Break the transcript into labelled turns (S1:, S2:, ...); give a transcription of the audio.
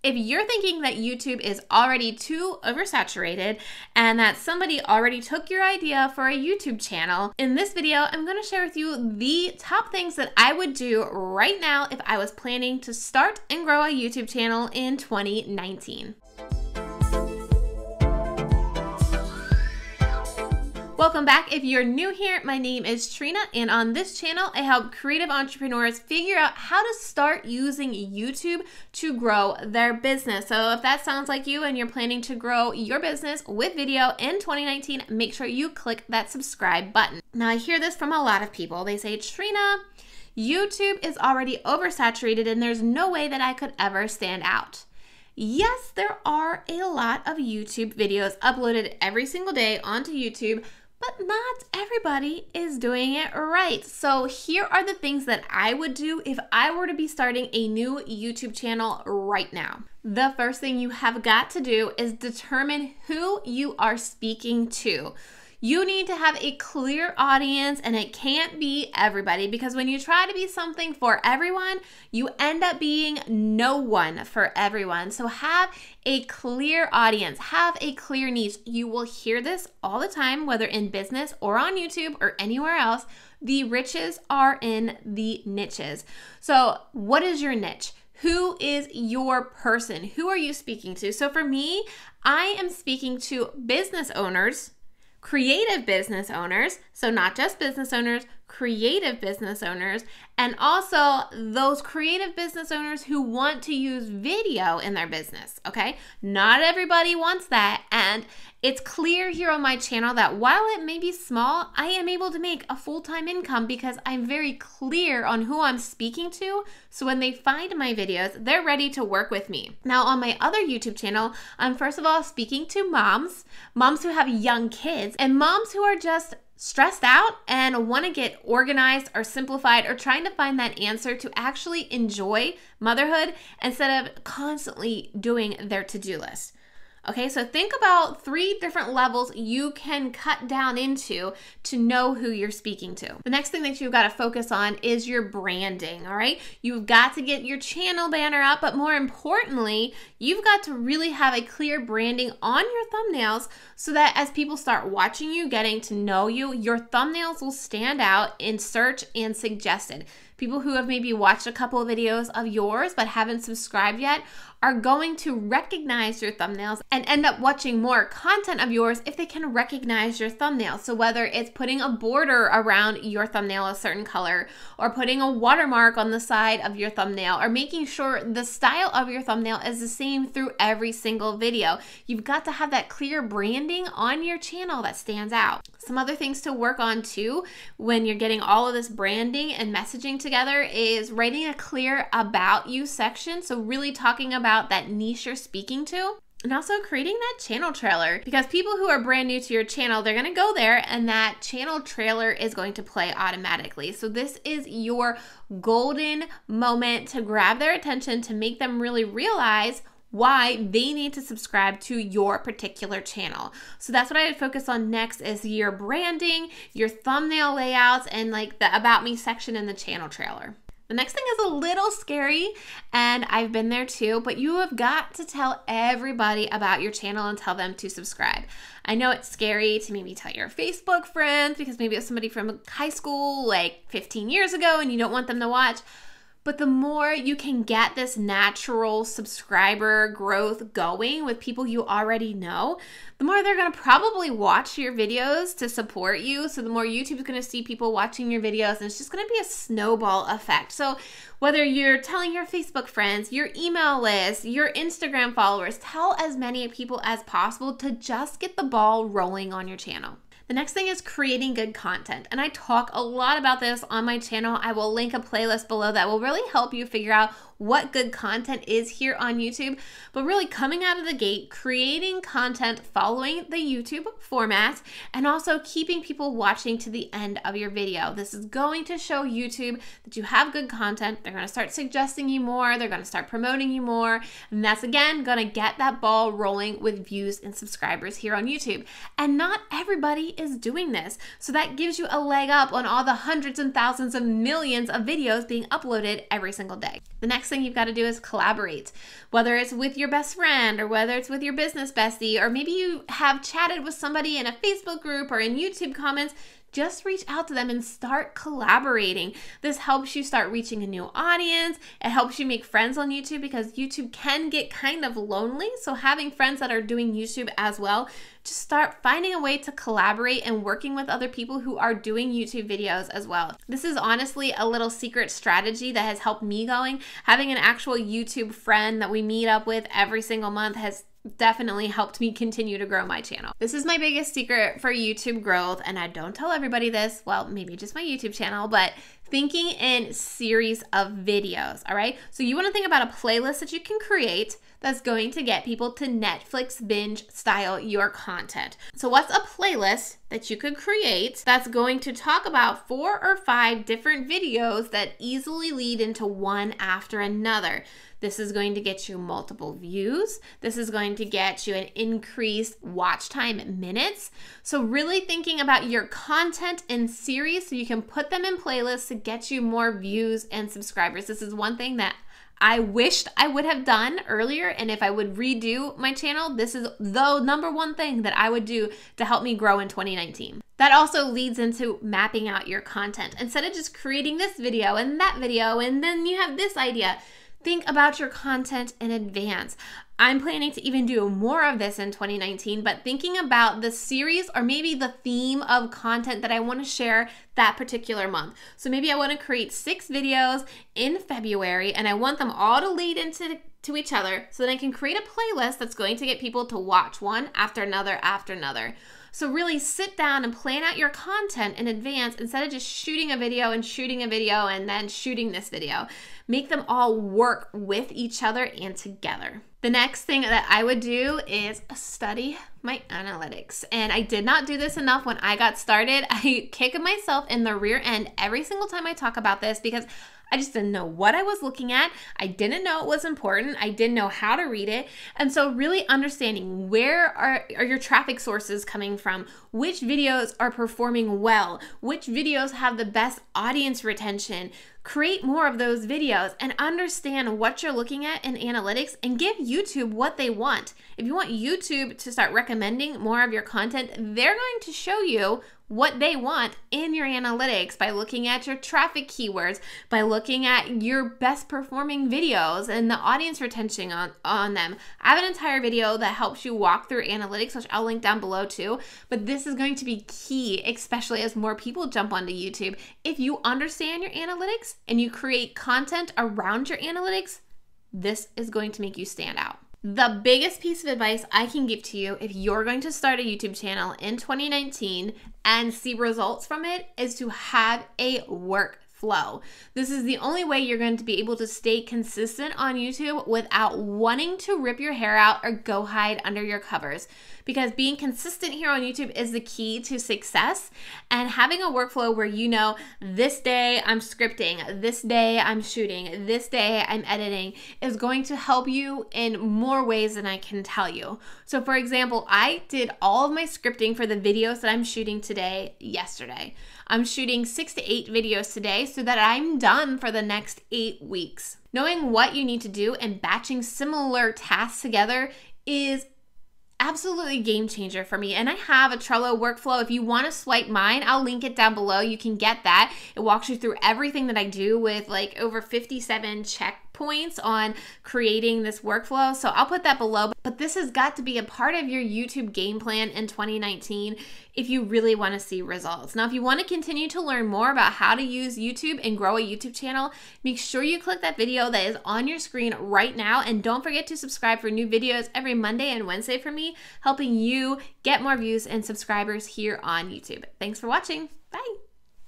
S1: If you're thinking that YouTube is already too oversaturated and that somebody already took your idea for a YouTube channel, in this video, I'm going to share with you the top things that I would do right now if I was planning to start and grow a YouTube channel in 2019. Welcome back. If you're new here, my name is Trina, and on this channel, I help creative entrepreneurs figure out how to start using YouTube to grow their business. So if that sounds like you and you're planning to grow your business with video in 2019, make sure you click that subscribe button. Now, I hear this from a lot of people. They say, Trina, YouTube is already oversaturated and there's no way that I could ever stand out. Yes, there are a lot of YouTube videos uploaded every single day onto YouTube, but not everybody is doing it right. So here are the things that I would do if I were to be starting a new YouTube channel right now. The first thing you have got to do is determine who you are speaking to. You need to have a clear audience, and it can't be everybody, because when you try to be something for everyone, you end up being no one for everyone. So have a clear audience, have a clear niche. You will hear this all the time, whether in business or on YouTube or anywhere else. The riches are in the niches. So what is your niche? Who is your person? Who are you speaking to? So for me, I am speaking to business owners, creative business owners, so not just business owners, creative business owners, and also those creative business owners who want to use video in their business, okay? Not everybody wants that, and it's clear here on my channel that while it may be small, I am able to make a full-time income because I'm very clear on who I'm speaking to, so when they find my videos, they're ready to work with me. Now, on my other YouTube channel, I'm first of all speaking to moms who have young kids, and moms who are just stressed out and want to get organized or simplified or trying to find that answer to actually enjoy motherhood instead of constantly doing their to-do list. Okay, so think about 3 different levels you can cut down into to know who you're speaking to. The next thing that you've got to focus on is your branding, all right? You've got to get your channel banner up, but more importantly, you've got to really have a clear branding on your thumbnails so that as people start watching you, getting to know you, your thumbnails will stand out in search and suggested. People who have maybe watched a couple of videos of yours but haven't subscribed yet are going to recognize your thumbnails and end up watching more content of yours if they can recognize your thumbnail. So whether it's putting a border around your thumbnail a certain color, or putting a watermark on the side of your thumbnail, or making sure the style of your thumbnail is the same through every single video. You've got to have that clear branding on your channel that stands out. Some other things to work on too when you're getting all of this branding and messaging together is writing a clear about you section. So really talking about that niche you're speaking to. And also creating that channel trailer, because people who are brand new to your channel, they're going to go there and that channel trailer is going to play automatically. So this is your golden moment to grab their attention, to make them really realize why they need to subscribe to your particular channel. So that's what I would focus on next, is your branding, your thumbnail layouts, and like the About Me section in the channel trailer. The next thing is a little scary, and I've been there too, but you have got to tell everybody about your channel and tell them to subscribe. I know it's scary to maybe tell your Facebook friends because maybe it's somebody from high school like 15 years ago and you don't want them to watch. But the more you can get this natural subscriber growth going with people you already know, the more they're going to probably watch your videos to support you. So the more YouTube's going to see people watching your videos, and it's just going to be a snowball effect. So whether you're telling your Facebook friends, your email list, your Instagram followers, tell as many people as possible to just get the ball rolling on your channel. The next thing is creating good content. And I talk a lot about this on my channel. I will link a playlist below that will really help you figure out what good content is here on YouTube. But really coming out of the gate, creating content following the YouTube format, and also keeping people watching to the end of your video. This is going to show YouTube that you have good content. They're going to start suggesting you more. They're going to start promoting you more. And that's, again, going to get that ball rolling with views and subscribers here on YouTube. And not everybody is doing this. So that gives you a leg up on all the hundreds and thousands of millions of videos being uploaded every single day. The next next thing you've got to do is collaborate. Whether it's with your best friend or whether it's with your business bestie, or maybe you have chatted with somebody in a Facebook group or in YouTube comments, just reach out to them and start collaborating. This helps you start reaching a new audience. It helps you make friends on YouTube because YouTube can get kind of lonely. So having friends that are doing YouTube as well, just start finding a way to collaborate and working with other people who are doing YouTube videos as well. This is honestly a little secret strategy that has helped me going. Having an actual YouTube friend that we meet up with every single month has definitely helped me continue to grow my channel. This is my biggest secret for YouTube growth, and I don't tell everybody this, well, maybe just my YouTube channel, but thinking in series of videos, all right? So you wanna think about a playlist that you can create that's going to get people to Netflix binge style your content. So what's a playlist that you could create that's going to talk about 4 or 5 different videos that easily lead into one after another? This is going to get you multiple views. This is going to get you an increased watch time in minutes. So really thinking about your content in series so you can put them in playlists to get you more views and subscribers. This is one thing that I wished I would have done earlier, and if I would redo my channel, this is the number one thing that I would do to help me grow in 2019. That also leads into mapping out your content. Instead of just creating this video and that video, and then you have this idea, think about your content in advance. I'm planning to even do more of this in 2019, but thinking about the series or maybe the theme of content that I want to share that particular month. So maybe I want to create 6 videos in February, and I want them all to lead into each other so that I can create a playlist that's going to get people to watch one after another after another. So really sit down and plan out your content in advance instead of just shooting a video and shooting a video and then shooting this video. Make them all work with each other and together. The next thing that I would do is study my analytics. And I did not do this enough when I got started. I kick myself in the rear end every single time I talk about this because I just didn't know what I was looking at. I didn't know it was important. I didn't know how to read it. And so really understanding where are your traffic sources coming from, which videos are performing well, which videos have the best audience retention. Create more of those videos and understand what you're looking at in analytics and give YouTube what they want. If you want YouTube to start recommending more of your content, they're going to show you what they want in your analytics by looking at your traffic keywords, by looking at your best performing videos and the audience retention on them. I have an entire video that helps you walk through analytics, which I'll link down below too, but this is going to be key, especially as more people jump onto YouTube. If you understand your analytics and you create content around your analytics, this is going to make you stand out. The biggest piece of advice I can give to you if you're going to start a YouTube channel in 2019 and see results from it is to have a workflow. This is the only way you're going to be able to stay consistent on YouTube without wanting to rip your hair out or go hide under your covers. Because being consistent here on YouTube is the key to success, and having a workflow where you know this day I'm scripting, this day I'm shooting, this day I'm editing is going to help you in more ways than I can tell you. So for example, I did all of my scripting for the videos that I'm shooting today yesterday. I'm shooting 6 to 8 videos today so that I'm done for the next 8 weeks. Knowing what you need to do and batching similar tasks together is absolutely game changer for me. And I have a Trello workflow. If you want to swipe mine, I'll link it down below. You can get that. It walks you through everything that I do with like over 57 checkpoints on creating this workflow. So I'll put that below. But this has got to be a part of your YouTube game plan in 2019 if you really want to see results. Now, if you want to continue to learn more about how to use YouTube and grow a YouTube channel, make sure you click that video that is on your screen right now. And don't forget to subscribe for new videos every Monday and Wednesday from me, helping you get more views and subscribers here on YouTube. Thanks for watching. Bye.